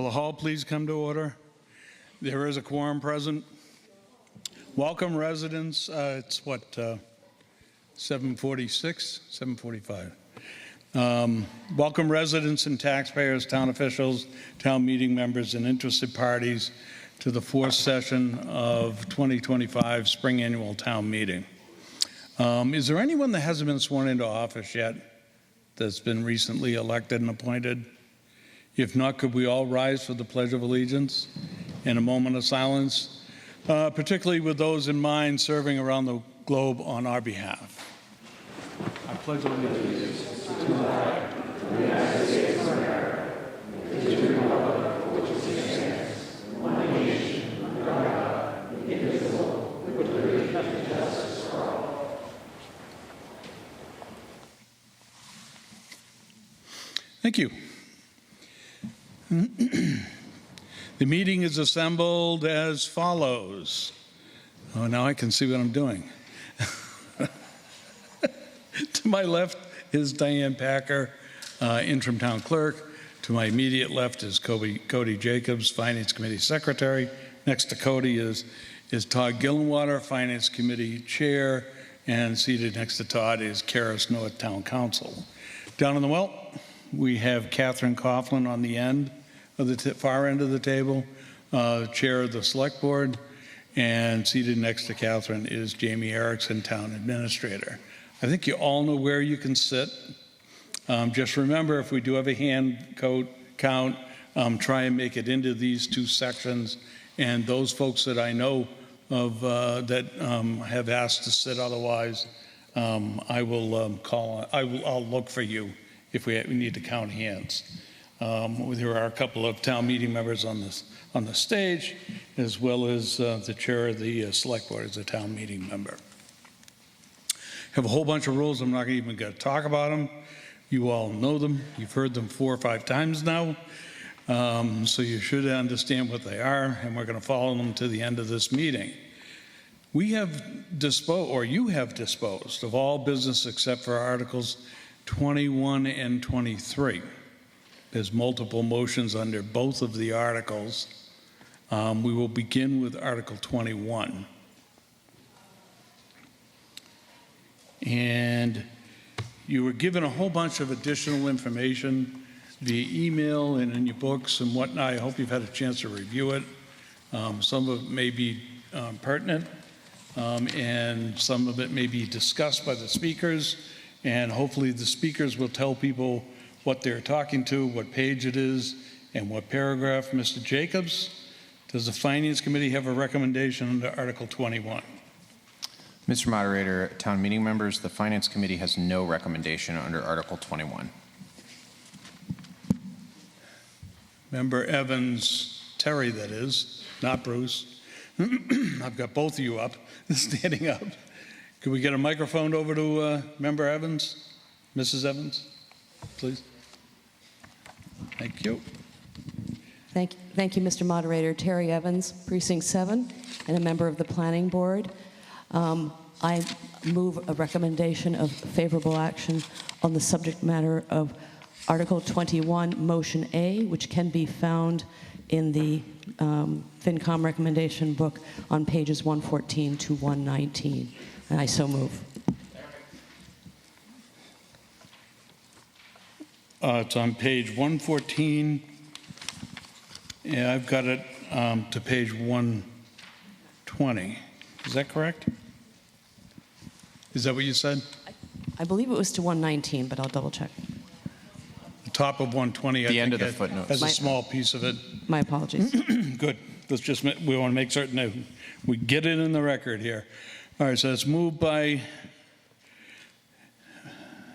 Will the hall please come to order? There is a quorum present. Welcome residents. It's what, 7:46, 7:45. Welcome residents and taxpayers, town officials, town meeting members, and interested parties to the fourth session of 2025 Spring Annual Town Meeting. Is there anyone that hasn't been sworn into office yet that's been recently elected and appointed? If not, could we all rise for the Pledge of Allegiance in a moment of silence, particularly with those in mind serving around the globe on our behalf. I pledge allegiance to the flag of the United States of America, and to the republic for which it stands, one nation, under God, indivisible, with liberty and justice for all. Thank you. The meeting is assembled as follows. Oh, now I can see what I'm doing. To my left is Diane Packer, interim town clerk. To my immediate left is Cody Jacobs, Finance Committee Secretary. Next to Cody is Todd Gillenwater, Finance Committee Chair. And seated next to Todd is Karis North, Town Council. Down on the well, we have Catherine Coughlin on the end of the far end of the table, Chair of the Select Board, and seated next to Catherine is Jamie Erickson, Town Administrator. I think you all know where you can sit. Just remember, if we do have a hand count, try and make it into these two sections. And those folks that I know of that have asked to sit otherwise, I will I'll look for you if we need to count hands. There are a couple of town meeting members on the stage, as well as the chair of the select board as a town meeting member. Have a whole bunch of rules. I'm not even going to talk about them. You all know them. You've heard them 4 or 5 times now. So you should understand what they are, and we're going to follow them to the end of this meeting. We have disposed, or you have disposed, of all business except for Articles 21 and 23. There's multiple motions under both of the articles. We will begin with Article 21. And you were given a whole bunch of additional information via email and in your books and whatnot. I hope you've had a chance to review it. Some of it may be pertinent, and some of it may be discussed by the speakers. And hopefully the speakers will tell people what they're talking to, what page it is, and what paragraph. Mr. Jacobs, does the Finance Committee have a recommendation under Article 21? Mr. Moderator, town meeting members, the Finance Committee has no recommendation under Article 21. Member Evans, Terry that is, not Bruce. I've got both of you up, standing up. Could we get a microphone over to Member Evans? Mrs. Evans, please. Thank you. Thank you, Mr. Moderator. Terry Evans, Precinct 7, and a member of the Planning Board. I move a recommendation of favorable action on the subject matter of Article 21, Motion A, which can be found in the FinCom recommendation book on pages 114 to 119. And I so move. It's on page 114. Yeah, I've got it to page 120. Is that correct? Is that what you said? I believe it was to 119, but I'll double check. The top of 120. The end of the footnote. Has a small piece of it. My apologies. Good. Let's just, we want to make certain that we get it in the record here. All right, so it's moved by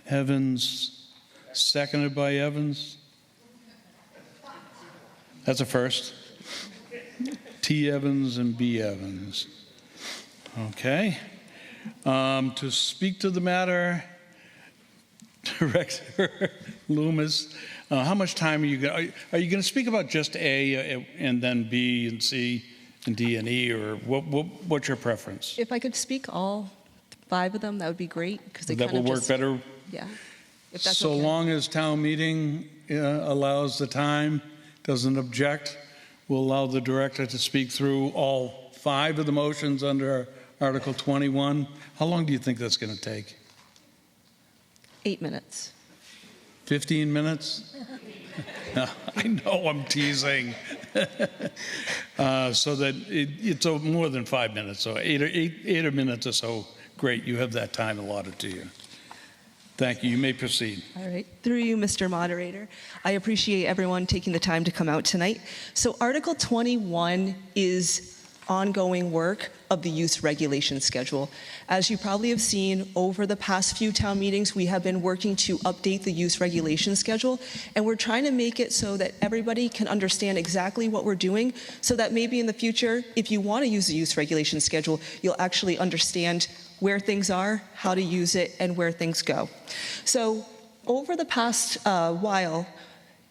Evans, seconded by Evans. That's a first. T. Evans and B. Evans. Okay. To speak to the matter, Director Loomis, how much time are you going to speak about just A and then B and C and D and E, or what's your preference? If I could speak all 5 of them, that would be great, because they That kind will of work better. Yeah. If that's So okay. long as town meeting allows the time. doesn't object, we'll allow the director to speak through all 5 of the motions under Article 21. How long do you think that's going to take? 8 minutes. 15 minutes? I know I'm teasing. So that it's more than 5 minutes, so eight minutes or so. Great, you have that time allotted to you. Thank you. You may proceed. All right. Through you, Mr. Moderator, I appreciate everyone taking the time to come out tonight. So Article 21 is ongoing work of the use regulation schedule. As you probably have seen over the past few town meetings, we have been working to update the use regulation schedule, and we're trying to make it so that everybody can understand exactly what we're doing, so that maybe in the future, if you want to use the use regulation schedule, you'll actually understand where things are, how to use it, and where things go. So over the past while,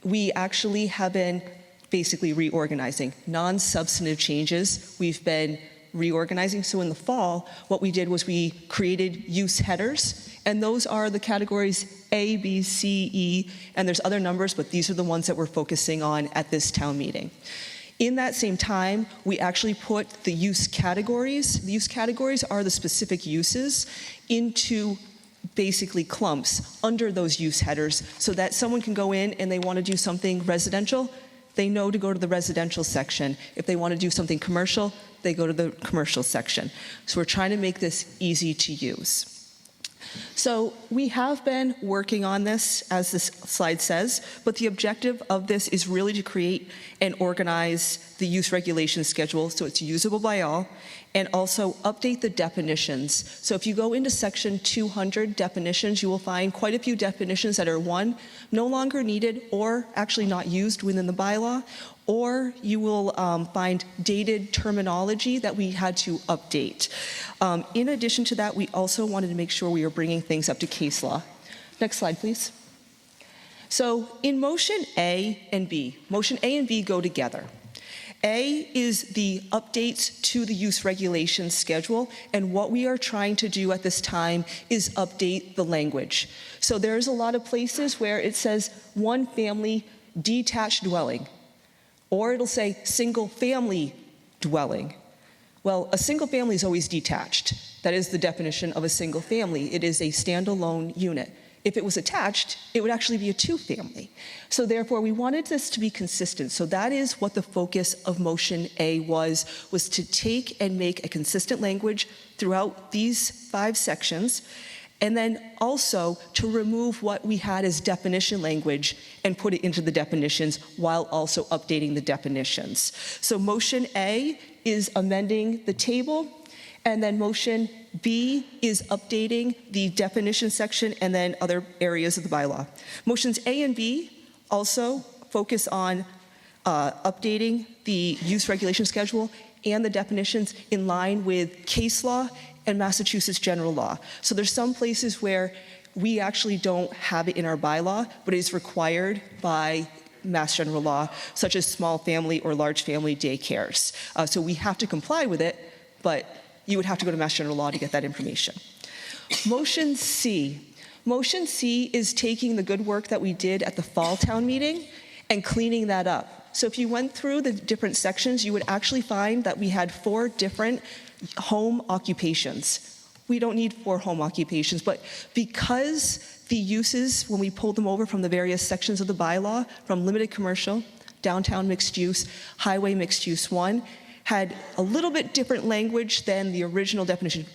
we actually have been basically reorganizing. Non-substantive changes, we've been reorganizing. So in the fall, what we did was we created use headers, and those are the categories A, B, C, E, and there's other numbers, but these are the ones that we're focusing on at this town meeting. In that same time, we actually put the use categories. The use categories are the specific uses into basically clumps under those use headers, so that someone can go in and they want to do something residential, they know to go to the residential section. If they want to do something commercial, they go to the commercial section. So we're trying to make this easy to use. So we have been working on this, as this slide says, but the objective of this is really to create and organize the use regulation schedule so it's usable by all, and also update the definitions. So if you go into section 200 definitions, you will find quite a few definitions that are, one, no longer needed or actually not used within the bylaw, or you will find dated terminology that we had to update. In addition to that, we also wanted to make sure we were bringing things up to case law. Next slide, please. So in motion A and B, motion A and B go together. A is the updates to the use regulation schedule, and what we are trying to do at this time is update the language. So there's a lot of places where it says one family detached dwelling, or it'll say single family dwelling. Well, a single family is always detached. That is the definition of a single family. It is a standalone unit. If it was attached, it would actually be a two-family. So therefore, we wanted this to be consistent. So that is what the focus of motion A was to take and make a consistent language throughout these 5 sections, and then also to remove what we had as definition language and put it into the definitions while also updating the definitions. So motion A is amending the table, and then motion B is updating the definition section and then other areas of the bylaw. Motions A and B also focus on updating the use regulation schedule and the definitions in line with case law and Massachusetts general law. So there's some places where we actually don't have it in our bylaw, but it is required by Mass general law, such as small family or large family daycares. So we have to comply with it, but you would have to go to Mass general law to get that information. Motion C. Motion C is taking the good work that we did at the fall town meeting and cleaning that up. So if you went through the different sections, you would actually find that we had 4 different home occupations. We don't need 4 home occupations, but because the uses, when we pulled them over from the various sections of the bylaw, from limited commercial, downtown mixed use, highway mixed use 1, had a little bit different language than the original definition.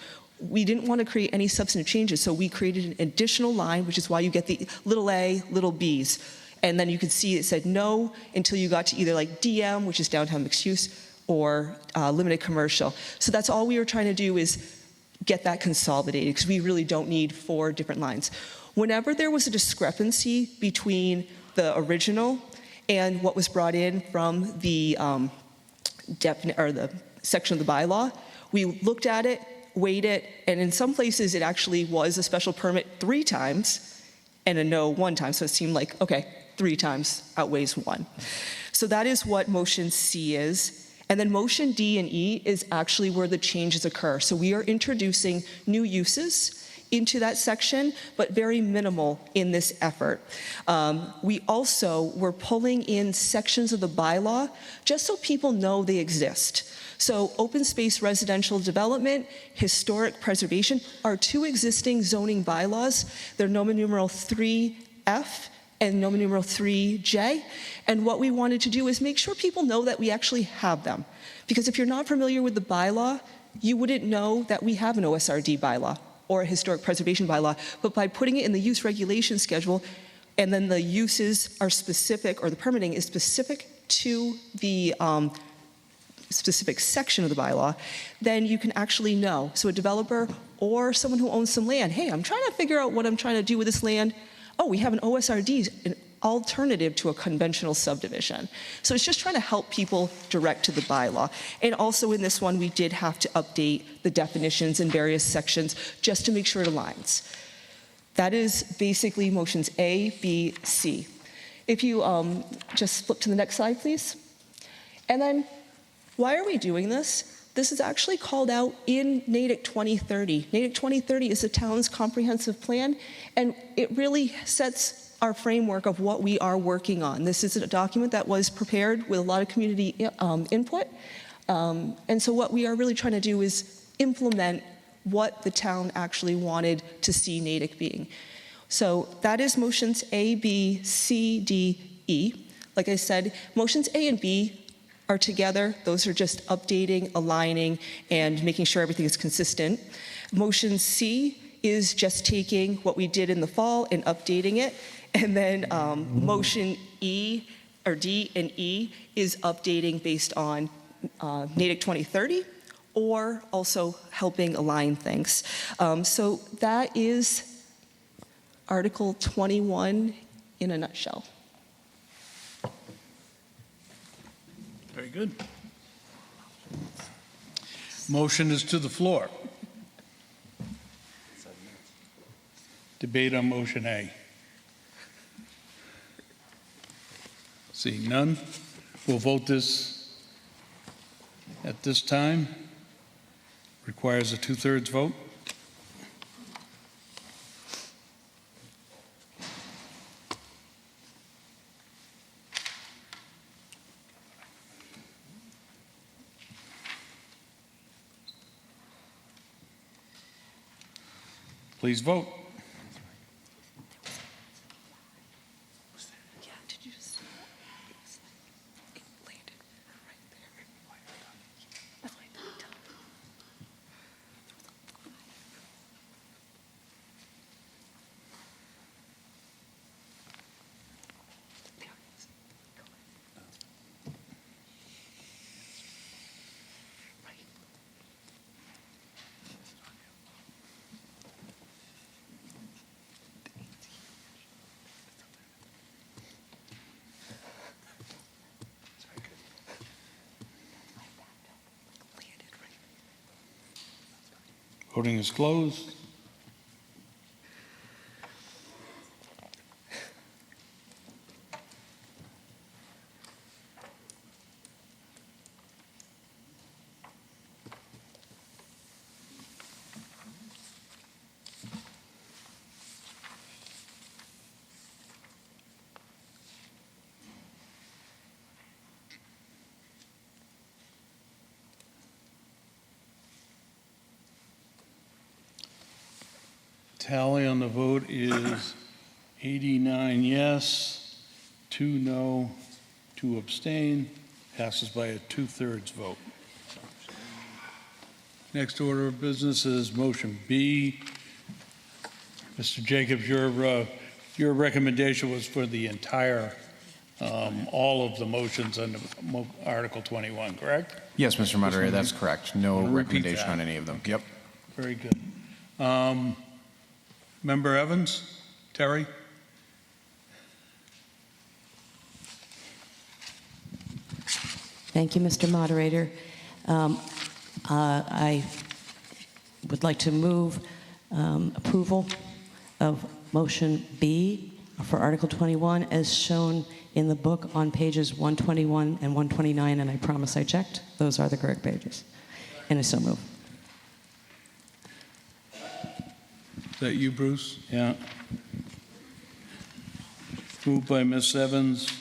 We didn't want to create any substantive changes, so we created an additional line, which is why you get the little a, little b's. And then you could see it said no until you got to either like DM, which is downtown mixed use, or limited commercial. So that's all we were trying to do, is get that consolidated, because we really don't need 4 different lines. Whenever there was a discrepancy between the original and what was brought in from the the section of the bylaw, we looked at it, weighed it, and in some places it actually was a special permit 3 times and a no 1 time. So it seemed like, okay, 3 times outweighs 1. So that is what motion C is. And then motion D and E is actually where the changes occur. So we are introducing new uses into that section, but very minimal in this effort. We also were pulling in sections of the bylaw just so people know they exist. So open space residential development, historic preservation are two existing zoning bylaws. They're Roman numeral 3F and Roman numeral 3J. And what we wanted to do is make sure people know that we actually have them. Because if you're not familiar with the bylaw, you wouldn't know that we have an OSRD bylaw or a historic preservation bylaw. But by putting it in the use regulation schedule, and then the uses are specific, or the permitting is specific to the specific section of the bylaw, then you can actually know. So a developer or someone who owns some land, hey, I'm trying to figure out what I'm trying to do with this land. Oh, we have an OSRD, an alternative to a conventional subdivision. So it's just trying to help people direct to the bylaw. And also in this one, we did have to update the definitions in various sections just to make sure it aligns. That is basically motions A, B, C. If you just flip to the next slide, please. And then, why are we doing this? This is actually called out in Natick 2030. Natick 2030 is the town's comprehensive plan, and it really sets our framework of what we are working on. This is a document that was prepared with a lot of community input, and so what we are really trying to do is implement what the town actually wanted to see Natick being. So that is motions A, B, C, D, E. Like I said, motions A and B are together. Those are just updating, aligning, and making sure everything is consistent. Motion C is just taking what we did in the fall and updating it. And then motion E, or D and E, is updating based on Natick 2030, or also helping align things. So that is Article 21 in a nutshell. Very good. Motion is to the floor. Debate on motion A. Seeing none, we'll vote this at this time. Requires a 2/3 vote. Please vote. Yeah, did you just see that? It landed right there. No, I didn't tell you. There it is. Go ahead. Right. Landed right. Voting is closed. Tally on the vote is 89 yes, 2 no, 2 abstain. Passes by a 2/3 vote. Next order of business is motion B. Mr. Jacobs, your recommendation was for the entire, all of the motions under Article 21, correct? Yes, Mr. Moderator, that's correct. No Wanna repeat recommendation that. on any of them. Yep. Very good. Member Evans? Terry? Thank you, Mr. Moderator. I would like to move approval of motion B for Article 21 as shown in the book on pages 121 and 129, and I promise I checked. Those are the correct pages. And I so move. that you, Bruce? Yeah. Moved by Ms. Evans,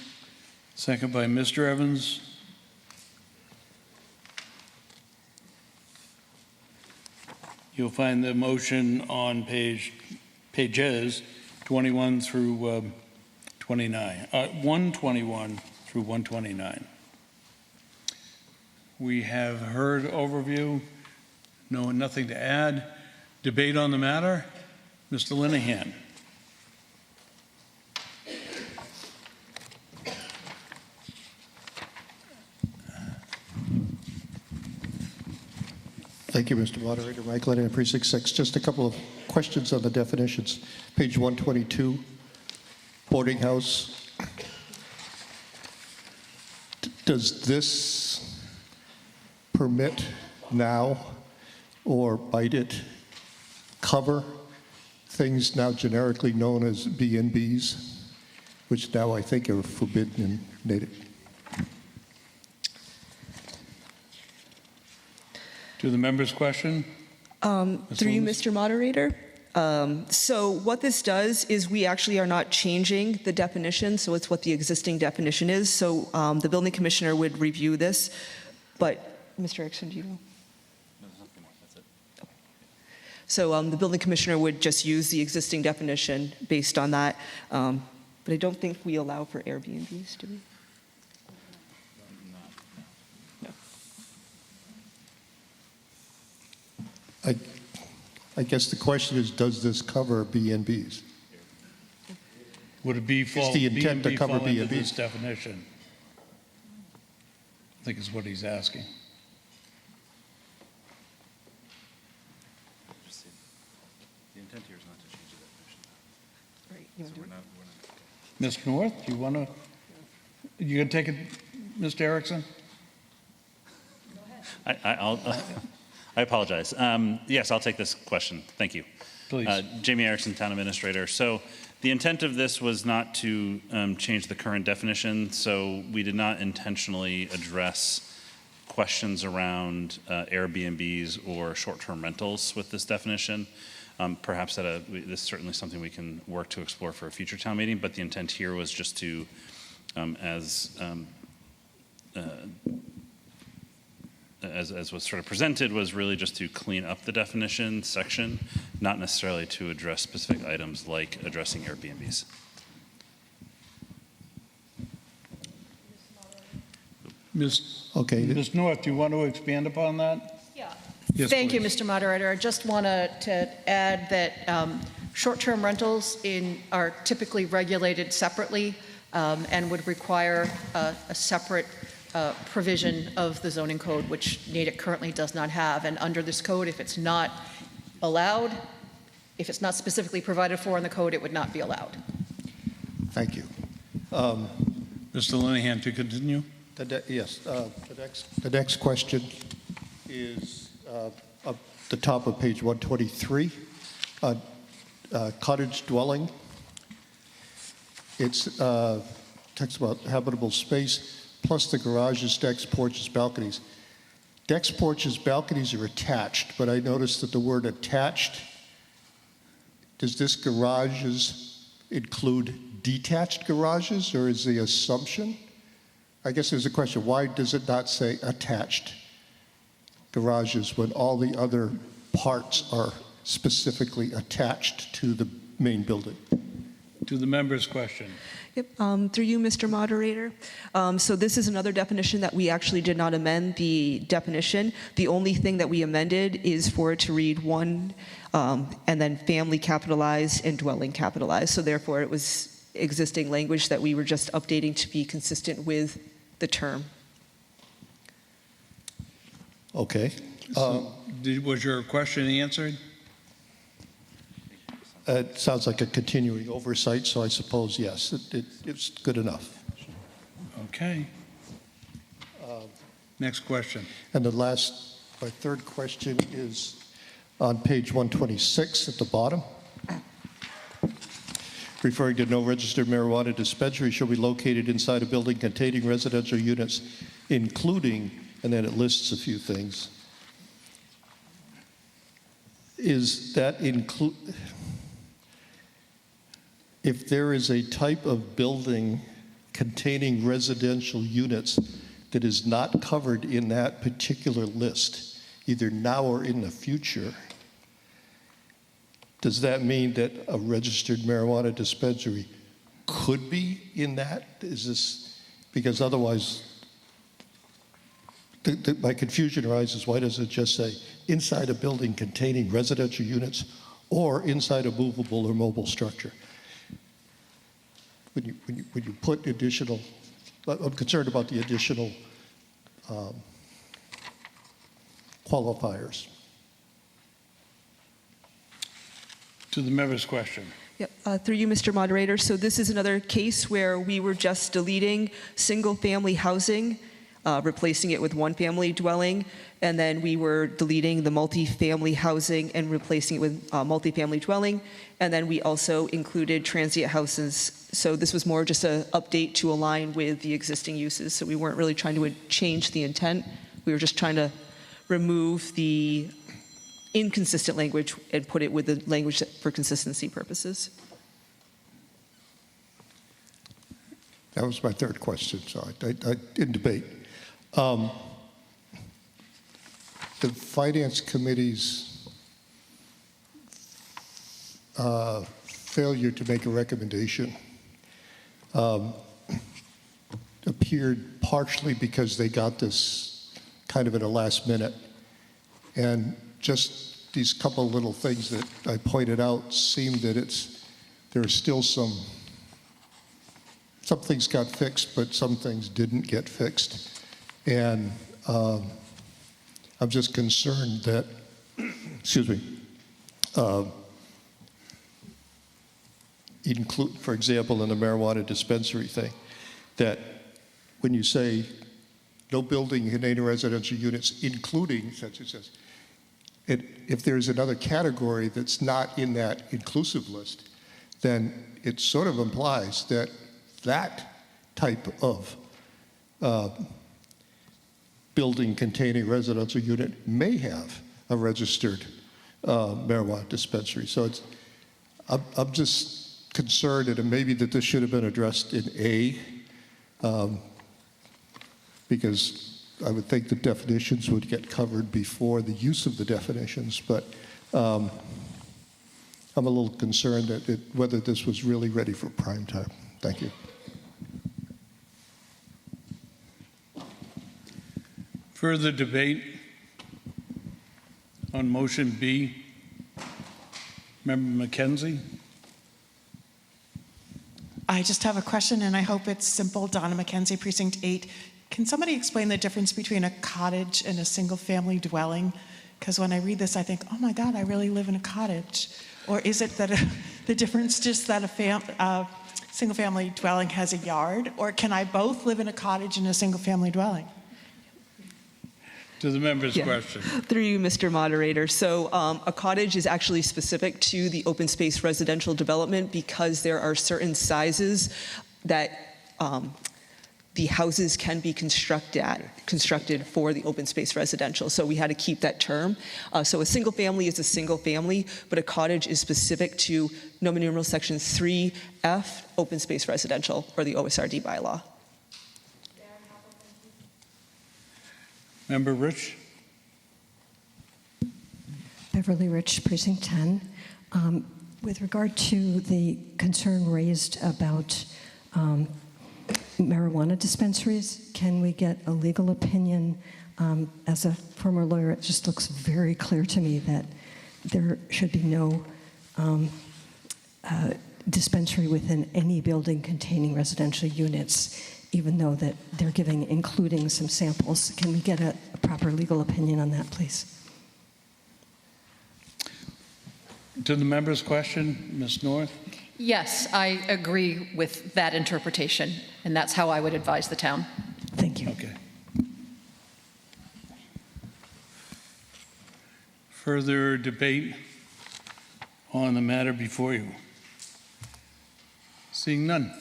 second by Mr. Evans. You'll find the motion on pages 21 through 29, 121 through 129. We have heard overview. Nothing to add. Debate on the matter. Mr. Linehan. Thank you, Mr. Moderator. Mike Lennon, Precinct 6. Just a couple of questions on the definitions. Page 122, boarding house. Does this permit now, or might it cover things now generically known as B&Bs, which now I think are forbidden in Natick? To the member's question? Through you, Loomis? Mr. Moderator. So what this does is we actually are not changing the definition, so it's what the existing definition is. So the building commissioner would review this, but Mr. Erickson, do you know? No, there's nothing more. That's it. Okay. So the building commissioner would just use the existing definition based on that, but I don't think we allow for Airbnbs, do we? I guess the question is, does this cover B&Bs? Would it be fall? the intent to B&B cover fall into B&B? this definition? I think is what he's asking. The intent here is not to change the definition. Right. You So wanna do we're it? not, Ms. North, do you want to, you going to take it, Mr. Erickson? I apologize. Yes, I'll take this question. Thank you. Please. Jamie Erickson, Town Administrator. So the intent of this was not to change the current definition, so we did not intentionally address questions around Airbnbs or short-term rentals with this definition. Perhaps this is certainly something we can work to explore for a future town meeting, but the intent here was just to, as was sort of presented, was really just to clean up the definition section, not necessarily to address specific items like addressing Airbnbs. Okay. Ms. North, do you want to expand upon that? Yeah. Yes, Thank you, please. Mr. Moderator. I just want to add that short-term rentals are typically regulated separately and would require a separate provision of the zoning code, which Natick currently does not have. And under this code, if it's not allowed, if it's not specifically provided for in the code, it would not be allowed. Thank you. Mr. Linehan, to continue? Yes. The next question is up the top of page 123, cottage dwelling. It's talks about habitable space plus the garages, decks, porches, balconies. Decks, porches, balconies are attached, but I noticed that the word attached, does this garages include detached garages, or is the assumption? I guess there's a question, why does it not say attached garages when all the other parts are specifically attached to the main building? To the member's question. Yep, through you, Mr. Moderator. So this is another definition that we actually did not amend the definition. The only thing that we amended is for it to read one and then family capitalized and dwelling capitalized. So therefore, it was existing language that we were just updating to be consistent with the term. Okay. Was your question answered? It sounds like a continuing oversight, so I suppose, yes, it's good enough. Okay. Next question. And my third question is on page 126 at the bottom. Referring to no registered marijuana dispensary shall be located inside a building containing residential units, including, and then it lists a few things. Is that if there is a type of building containing residential units that is not covered in that particular list, either now or in the future, does that mean that a registered marijuana dispensary could be in that? Is this, because otherwise, my confusion arises, why does it just say inside a building containing residential units or inside a movable or mobile structure? When you put additional, I'm concerned about the additional qualifiers. To the member's question. Yep. Through you, Mr. Moderator. So this is another case where we were just deleting single-family housing, replacing it with one-family dwelling, and then we were deleting the multifamily housing and replacing it with multifamily dwelling, and then we also included transient houses. So this was more just an update to align with the existing uses. So we weren't really trying to change the intent. We were just trying to remove the inconsistent language and put it with the language for consistency purposes. That was my third question, so I didn't debate. The Finance Committee's failure to make a recommendation appeared partially because they got this kind of at a last minute. And just these couple little things that I pointed out seem that there are still some things got fixed, but some things didn't get fixed. And I'm just concerned that, excuse me, include, for example, in the marijuana dispensary thing, that when you say no building containing residential units, including such and such, if there's another category that's not in that inclusive list, then it sort of implies that that type of building containing residential unit may have a registered marijuana dispensary. So I'm just concerned, and maybe that this should have been addressed in A, because I would think the definitions would get covered before the use of the definitions, but I'm a little concerned that whether this was really ready for prime time. Thank you. Further debate on motion B? Member McKenzie? I just have a question, and I hope it's simple. Donna McKenzie, Precinct 8. Can somebody explain the difference between a cottage and a single-family dwelling? Because when I read this, I think, oh my God, I really live in a cottage. Or is it that the difference just that a single-family dwelling has a yard? Or can I both live in a cottage and a single-family dwelling? To the member's question. Through you, Mr. Moderator. So a cottage is actually specific to the open space residential development because there are certain sizes that the houses can be constructed for the open space residential. So we had to keep that term. So a single family is a single family, but a cottage is specific to Roman numeral section 3F, open space residential, or the OSRD bylaw. Member Rich? Beverly Rich, Precinct 10. With regard to the concern raised about marijuana dispensaries, can we get a legal opinion? As a former lawyer, it just looks very clear to me that there should be no dispensary within any building containing residential units, even though that they're including some samples. Can we get a proper legal opinion on that, please? To the member's question, Ms. North? Yes, I agree with that interpretation, and that's how I would advise the town. Thank you. Okay. Further debate on the matter before you? Seeing none.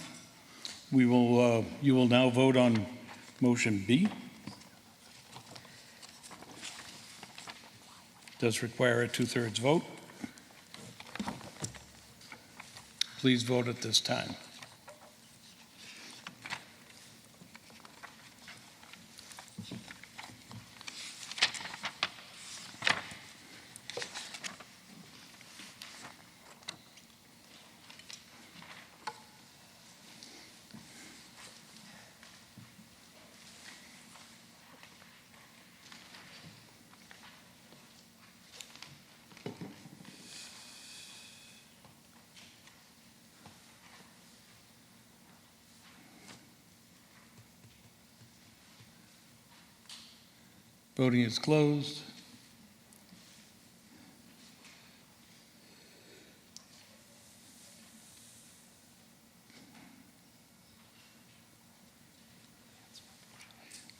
You will now vote on motion B. Does require a 2/3 vote. Please vote at this time. Voting is closed.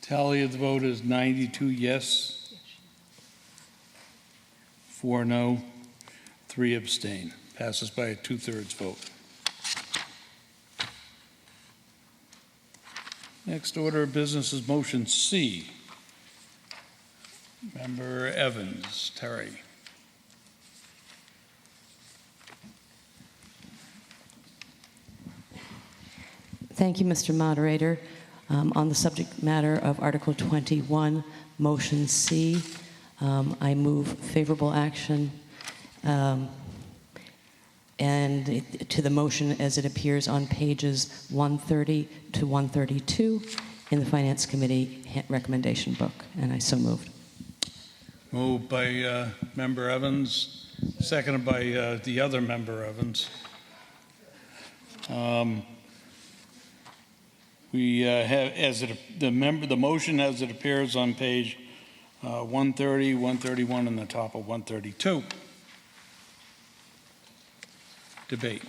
Tally of the vote is 92 yes, 4 no, 3 abstain. Passes by a 2/3 vote. Next order of business is motion C. Member Evans, Terry. Thank you, Mr. Moderator. On the subject matter of Article 21, Motion C, I move favorable action and to the motion as it appears on pages 130 to 132 in the Finance Committee recommendation book, and I so moved. Moved by Member Evans, seconded by the other Member Evans. We have, the motion as it appears on page 130, 131, and the top of 132. Debate.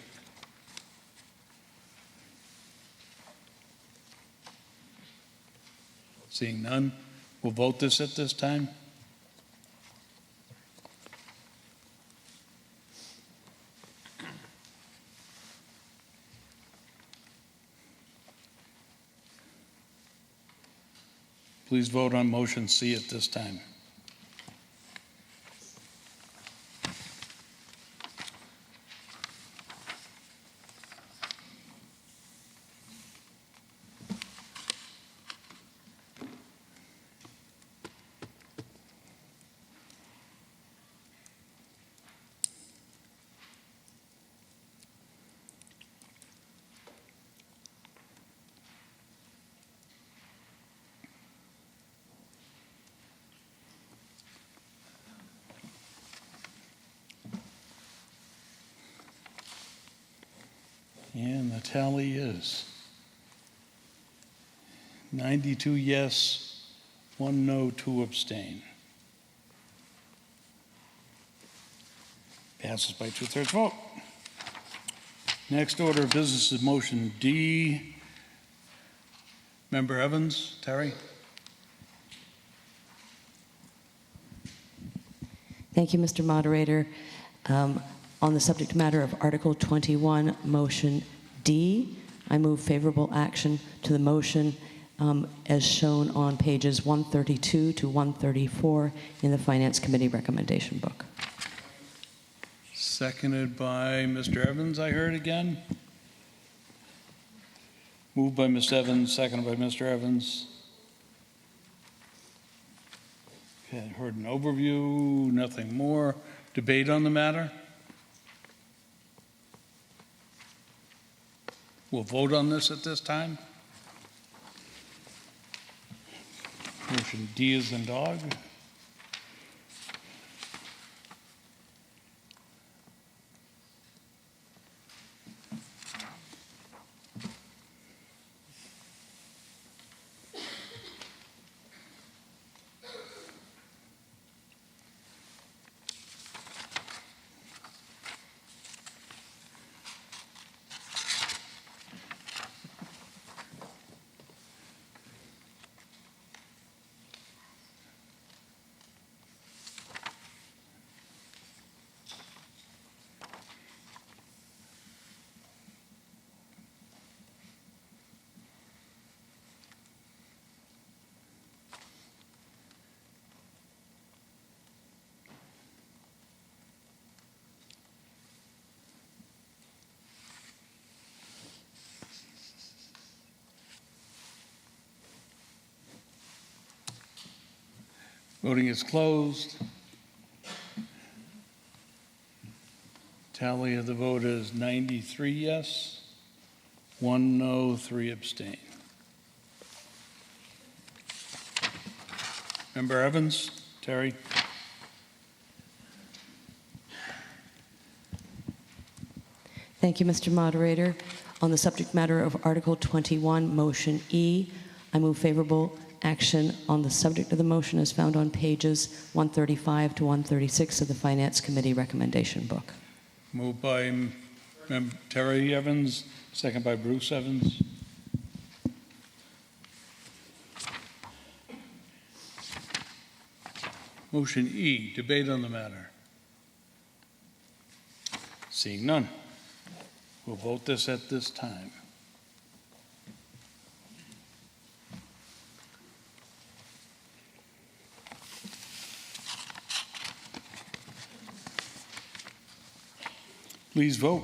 Seeing none, we'll vote this at this time. Please vote on motion C at this time. And the tally is 92 yes, 1 no, 2 abstain. Passes by 2/3 vote. Next order of business is motion D. Member Evans, Terry? Thank you, Mr. Moderator. On the subject matter of Article 21, Motion D, I move favorable action to the motion as shown on pages 132 to 134 in the Finance Committee recommendation book. Seconded by Mr. Evans, I heard again. Moved by Ms. Evans, seconded by Mr. Evans. Okay, heard an overview, nothing more. Debate on the matter? We'll vote on this at this time. Motion D as in dog. Voting is closed. Tally of the vote is 93 yes, 1 no, 3 abstain. Member Evans, Terry? Thank you, Mr. Moderator. On the subject matter of Article 21, Motion E, I move favorable action on the subject of the motion as found on pages 135 to 136 of the Finance Committee recommendation book. Moved by Terry Evans, second by Bruce Evans. Motion E, debate on the matter. Seeing none, we'll vote this at this time. Please vote.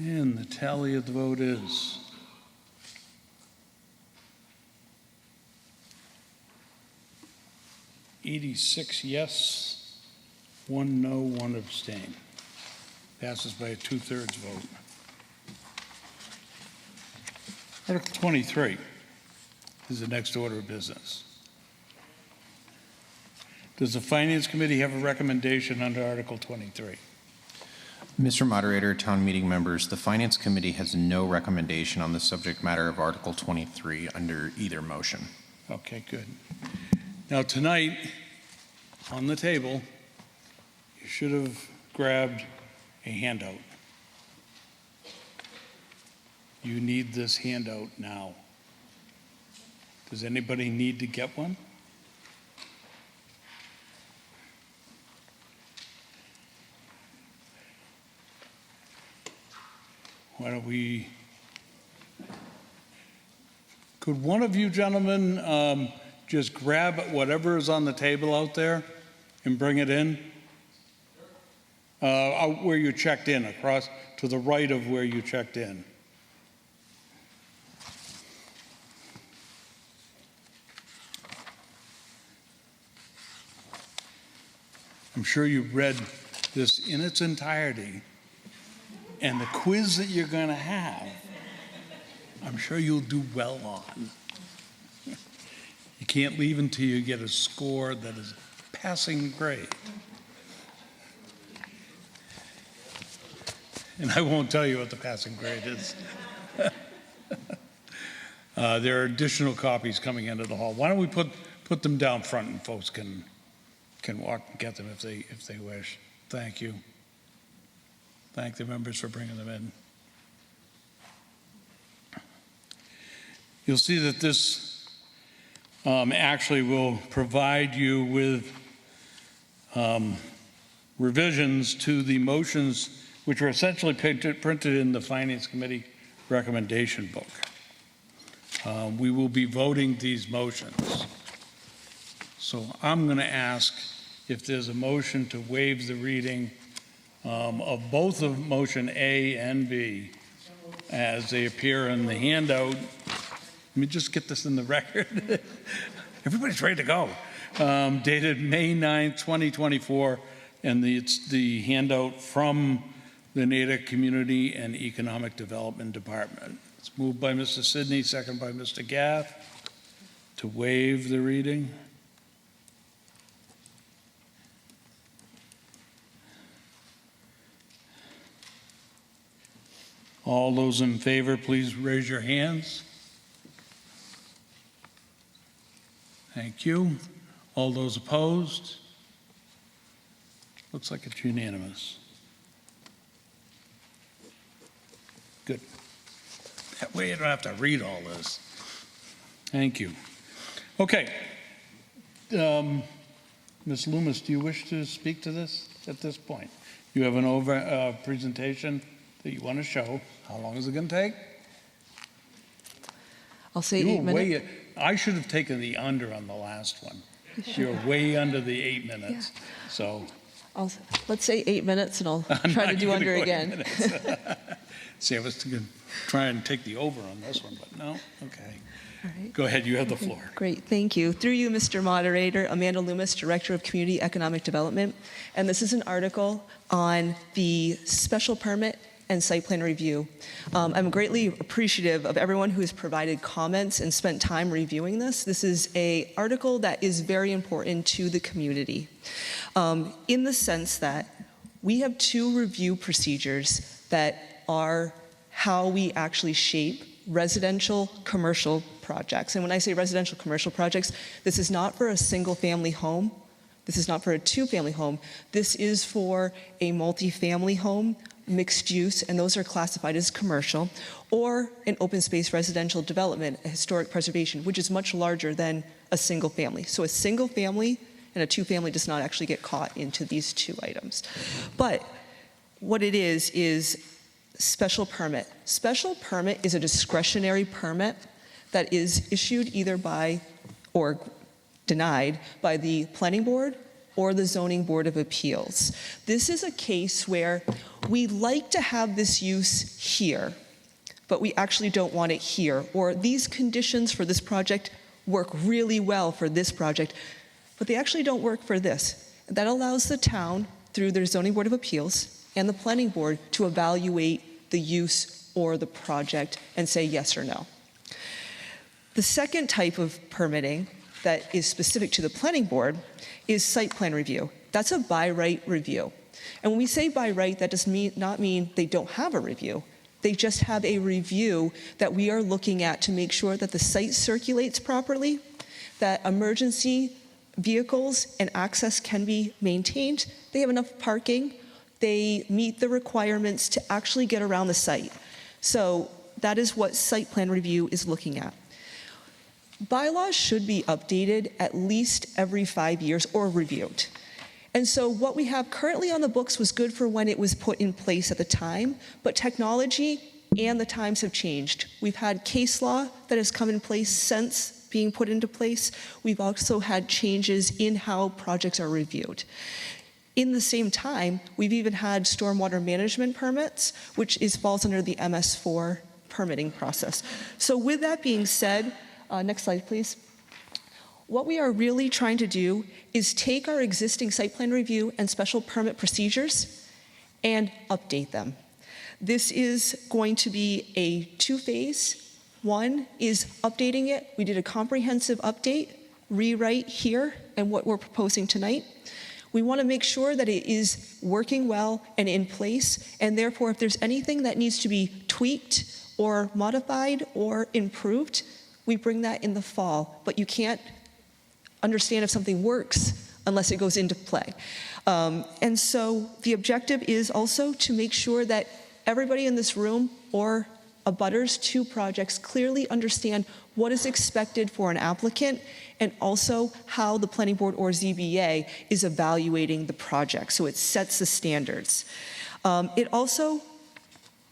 And the tally of the vote is 86 yes, 1 no, 1 abstain. Passes by a 2/3 vote. Article 23 is the next order of business. Does the Finance Committee have a recommendation under Article 23? Mr. Moderator, town meeting members, the Finance Committee has no recommendation on the subject matter of Article 23 under either motion. Okay, good. Now, tonight, on the table, you should have grabbed a handout. You need this handout now. Does anybody need to get one? Why don't we, could one of you gentlemen just grab whatever is on the table out there and bring it in? Out where you checked in, across to the right of where you checked in. I'm sure you read this in its entirety. And the quiz that you're going to have, I'm sure you'll do well on. You can't leave until you get a score that is passing grade. And I won't tell you what the passing grade is. There are additional copies coming into the hall. Why don't we put them down front and folks can walk and get them if they wish. Thank you. Thank the members for bringing them in. You'll see that this actually will provide you with revisions to the motions which are essentially printed in the Finance Committee recommendation book. We will be voting these motions. So I'm going to ask if there's a motion to waive the reading of both of motion A and B as they appear in the handout. Let me just get this in the record. Everybody's ready to go. Dated May 9th, 2024, and it's the handout from the Natick Community and Economic Development Department. It's moved by Mr. Sidney, second by Mr. Gath, to waive the reading. All those in favor, please raise your hands. Thank you. All those opposed? Looks like it's unanimous. Good. That way you don't have to read all this. Thank you. Okay. Ms. Loomis, do you wish to speak to this at this point? You have an presentation that you want to show. How long is it going to take? I'll say You 8 were minutes. I should have taken the under on the last one. You're way under the 8 minutes. So Let's say 8 minutes, and I'll I'm try to not do gonna under go 8 again. minutes. See, I was going to try and take the over on this one, but no. Okay. All right. Go ahead. You have the floor. Great, thank you. Through you, Mr. Moderator, Amanda Loomis, Director of Community Economic Development. And this is an article on the special permit and site plan review. I'm greatly appreciative of everyone who has provided comments and spent time reviewing this. This is an article that is very important to the community in the sense that we have 2 review procedures that are how we actually shape residential commercial projects. And when I say residential commercial projects, this is not for a single family home. This is not for a 2-family home. This is for a multi-family home, mixed use, and those are classified as commercial, or an open space residential development, a historic preservation, which is much larger than a single family. So a single family and a 2-family does not actually get caught into these 2 items. But what it is special permit. Special permit is a discretionary permit that is issued either by or denied by the planning board or the zoning board of appeals. This is a case where we like to have this use here, but we actually don't want it here, or these conditions for this project work really well for this project, but they actually don't work for this. That allows the town, through their zoning board of appeals and the planning board, to evaluate the use or the project and say yes or no. The second type of permitting that is specific to the planning board is site plan review. That's a by right review. And when we say by right, that does not mean they don't have a review. They just have a review that we are looking at to make sure that the site circulates properly, that emergency vehicles and access can be maintained, they have enough parking, they meet the requirements to actually get around the site. So that is what site plan review is looking at. Bylaws should be updated at least every 5 years or reviewed. And so what we have currently on the books was good for when it was put in place at the time, but technology and the times have changed. We've had case law that has come in place since being put into place. We've also had changes in how projects are reviewed. In the same time, we've even had stormwater management permits, which falls under the MS4 permitting process. So with that being said, next slide, please. What we are really trying to do is take our existing site plan review and special permit procedures and update them. This is going to be a 2-phase. One is updating it. We did a comprehensive update, rewrite here, and what we're proposing tonight. We want to make sure that it is working well and in place, and therefore if there's anything that needs to be tweaked or modified or improved, we bring that in the fall. But you can't understand if something works unless it goes into play. And so the objective is also to make sure that everybody in this room or abutters to projects clearly understand what is expected for an applicant and also how the planning board or ZBA is evaluating the project. So it sets the standards. It also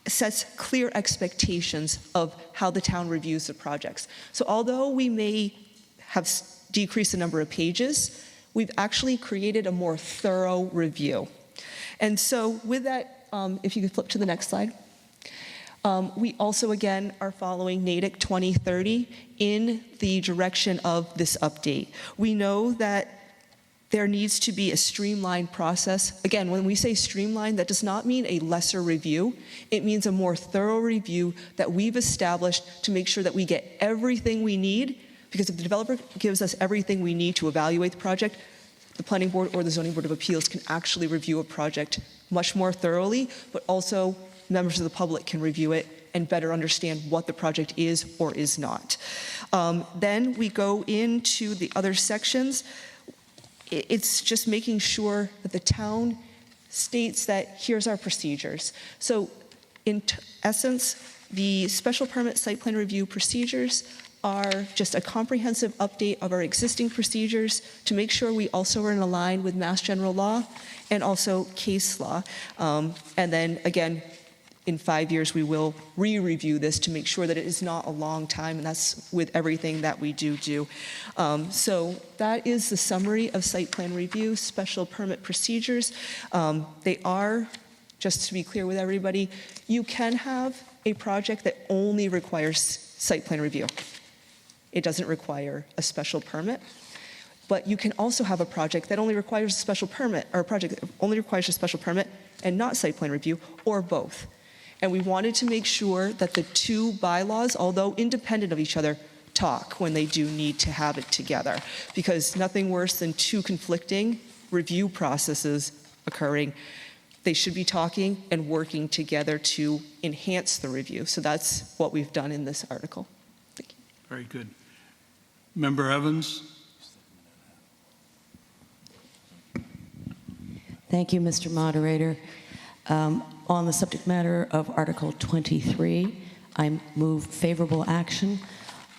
sets clear expectations of how the town reviews the projects. So although we may have decreased the number of pages, we've actually created a more thorough review. And so with that, if you could flip to the next slide. We also, again, are following Natick 2030 in the direction of this update. We know that there needs to be a streamlined process. Again, when we say streamlined, that does not mean a lesser review. It means a more thorough review that we've established to make sure that we get everything we need, because if the developer gives us everything we need to evaluate the project, the planning board or the zoning board of appeals can actually review a project much more thoroughly, but also members of the public can review it and better understand what the project is or is not. Then we go into the other sections. It's just making sure that the town states that here's our procedures. So in essence, the special permit site plan review procedures are just a comprehensive update of our existing procedures to make sure we also are in line with Mass General Law and also case law. And then again, in 5 years, we will re-review this to make sure that it is not a long time, and that's with everything that we do. So that is the summary of site plan review, special permit procedures. They are, just to be clear with everybody, you can have a project that only requires site plan review. It doesn't require a special permit. But you can also have a project that only requires a special permit, or a project that only requires a special permit and not site plan review, or both. And we wanted to make sure that the two bylaws, although independent of each other, talk when they do need to have it together. Because nothing worse than two conflicting review processes occurring. They should be talking and working together to enhance the review. So that's what we've done in this article. Thank you. Very good. Member Evans? Thank you, Mr. Moderator. On the subject matter of Article 23, I move favorable action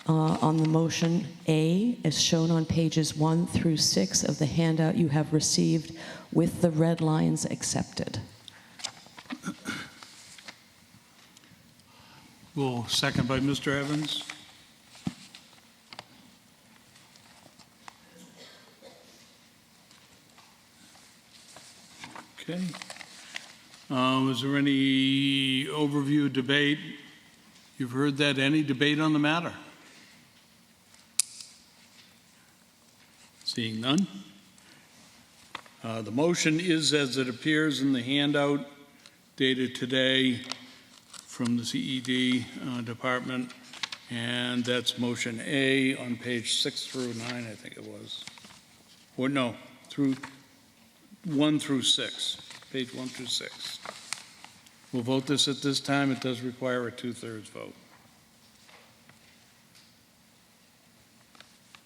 on the motion A, as shown on pages 1 through 6 of the handout you have received, with the red lines accepted. Well, second by Mr. Evans. Okay. Is there any overview debate? You've heard that. Any debate on the matter? Seeing none. The motion is as it appears in the handout dated today from the CED department, and that's motion A on page 6 through 9, I think it was. Or no, through 1 through 6, page 1 through 6. We'll vote this at this time. It does require a 2/3 vote.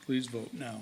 Please vote now.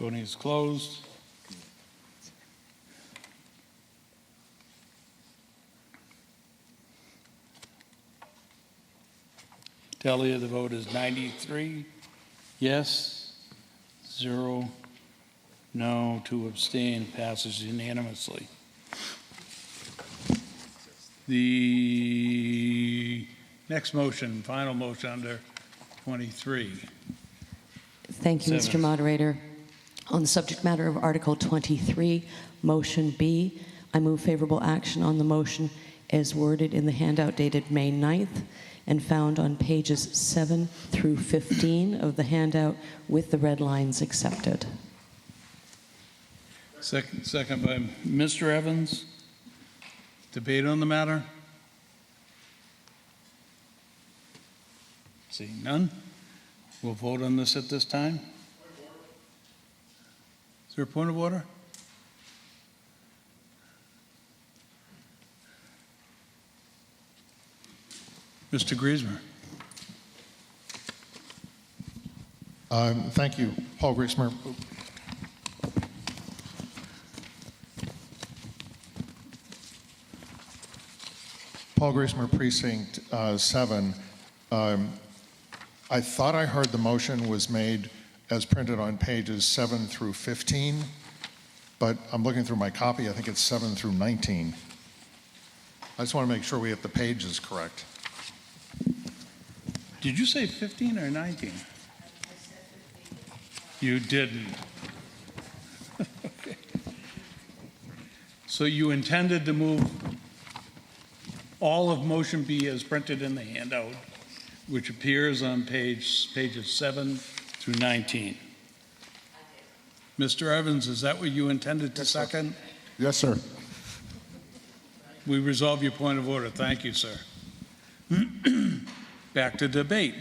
Voting is closed. Tally of the vote is 93 yes, 0 no, 2 abstain. Passes unanimously. The next motion, final motion under 23. Thank you, Mr. Seven. Moderator. On the subject matter of Article 23, motion B, I move favorable action on the motion as worded in the handout dated May 9th and found on pages 7 through 15 of the handout with the red lines accepted. Second by Mr. Evans. Debate on the matter? Seeing none, we'll vote on this at this time. Is there a point of order? Mr. Griesmer. Thank you, Paul Griesmer. Paul Griesmer, Precinct 7. I thought I heard the motion was made as printed on pages 7 through 15, but I'm looking through my copy. I think it's 7 through 19. I just want to make sure we have the pages correct. Did you say 15 or 19? You didn't. Okay. So you intended to move all of motion B as printed in the handout, which appears on pages 7 through 19. Mr. Evans, is that what you intended to second? Yes, sir. We resolve your point of order. Thank you, sir. Back to debate.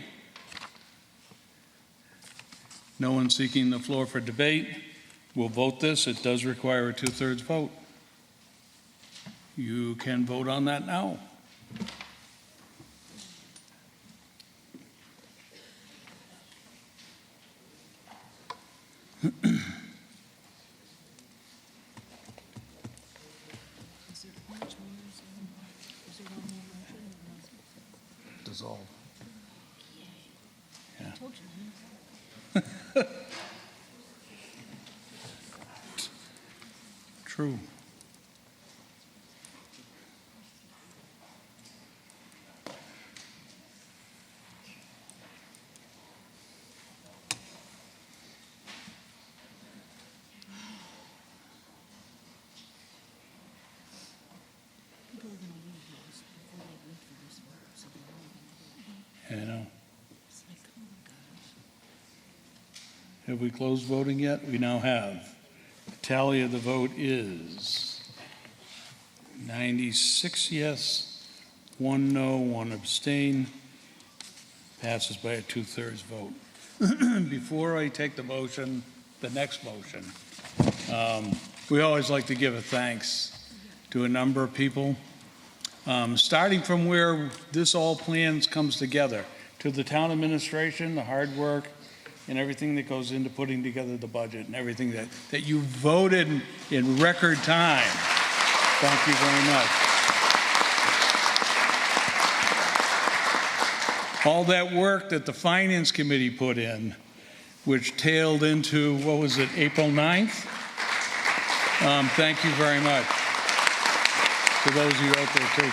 No one seeking the floor for debate. We'll vote this. It does require a 2/3 vote. You can vote on that now. Dissolve. Yeah. True. I know. Have we closed voting yet? We now have. The tally of the vote is 96 yes, 1 no, 1 abstain. Passes by a 2/3 vote. Before I take the motion, the next motion, we always like to give a thanks to a number of people. Starting from where this all plans comes together, to the town administration, the hard work, and everything that goes into putting together the budget and everything that you voted in record time. Thank you very much. All that work that the Finance Committee put in, which tailed into, what was it, April 9th? Thank you very much. For those of you out there too.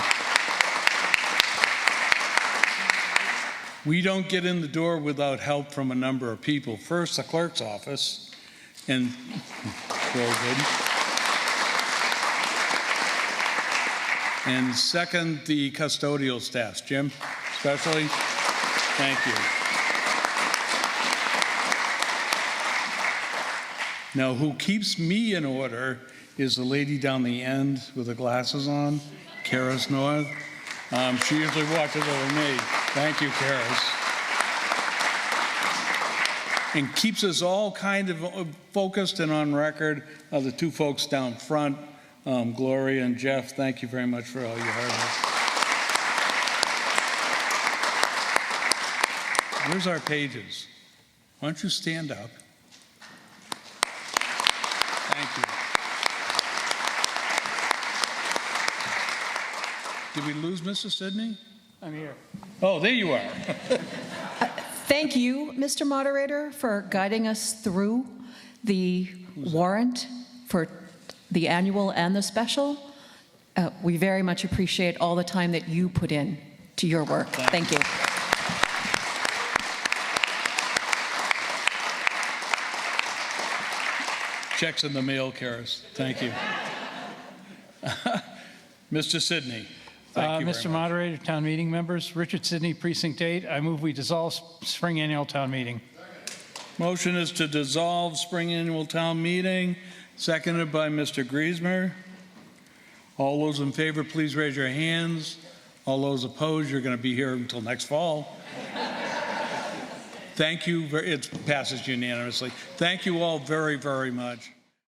We don't get in the door without help from a number of people. First, the clerk's office, and COVID. And second, the custodial staff. Jim, especially, thank you. Now, who keeps me in order is the lady down the end with the glasses on, Karis North. She usually watches over me. Thank you, Karis. And keeps us all kind of focused and on record. The two folks down front, Gloria and Jeff, thank you very much for all your hard work. Here's our pages. Why don't you stand up? Thank you. Did we lose Mrs. Sidney? I'm here. Oh, there you are. Thank you, Mr. Moderator, for guiding us through the warrant for the annual and the special. We very much appreciate all the time that you put in to your work. Thank you. Checks in the mail, Karis. Thank you. Mr. Sidney. Thank you very Mr. much. Moderator, town meeting members, Richard Sidney, Precinct 8. I move we dissolve spring annual town meeting. Motion is to dissolve spring annual town meeting, seconded by Mr. Griesmer. All those in favor, please raise your hands. All those opposed, you're going to be here until next fall. Thank you. It passes unanimously. Thank you all very, very much.